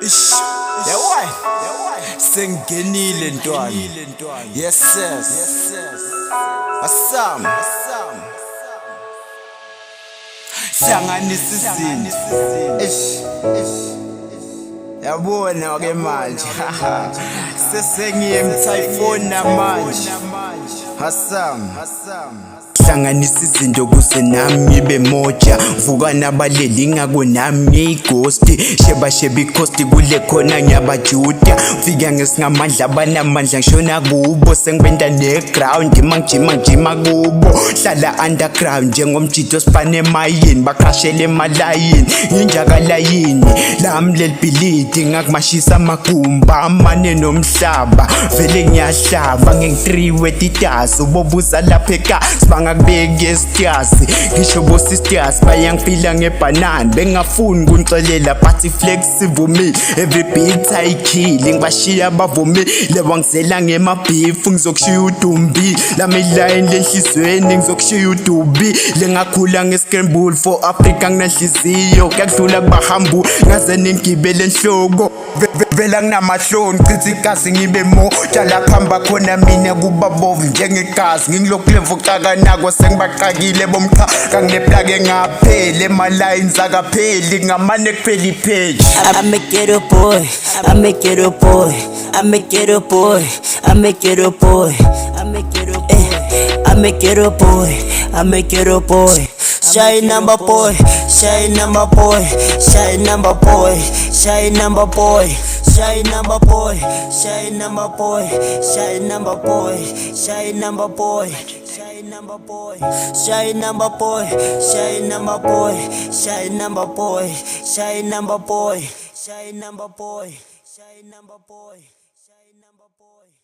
Yawai sengenile ntwana. Yes sir. Asam hlanganisa izinto. Yabona ke manje sesengiye Typhoon namanje. Asam hlanganisa izinto kuze nami ngibe moja, vuka nabaleli ngako nami ngiyighost, sheba ikhosti kule khona ngiyabajuda, fika ngesingamandla banamandla ngishona kubo, sengibenda neground mangijima kubo, hlala underground njengomjito sifane emayini, bakrashele emalayini injakala yini lami lelibhilidi ngakumashisa amagumba amane nomhlaba, vele ngiyahlaba nge-3 wetitasi ubobuza lapha ekhaya kubeki esitiyasi, ngisho bosistiyasi bayangifila ngebhanani, bengafuni kunixelela but flexible me, every beat ayikhili ngibashiya bavumile, wangizela ngemabhifu ngizokushiya udumbi, lami line lenhlizweni ngizokushiya udubi, lengakhula nge-scramble for Africa nginenhliziyo, kuyakudlula kubahambu ngaze ningibele enhloko, vela nginamahloni chitha igazi ngibe moja, lapha hamba khona mina kuba bovu njengegazi, ngingilokhu ucakanako sengibaqakile bomqhaka ngineplug engapheli, ema-lines akapheli ngamane kuphela ipage. I'm a ghetto boy, I'm a ghetto boy, I'm a ghetto boy, I'm a ghetto boy, I'm a ghetto boy, I'm a ghetto boy, I'm a ghetto boy. Shy number boy, shy number boy, shy number boy, shy number boy, shy number boy, shy number boy, shy number boy, shy number boy, shy number boy, shy number boy, shy number boy, shy number boy, shy number boy, shy number boy, shy number boy, shy number boy.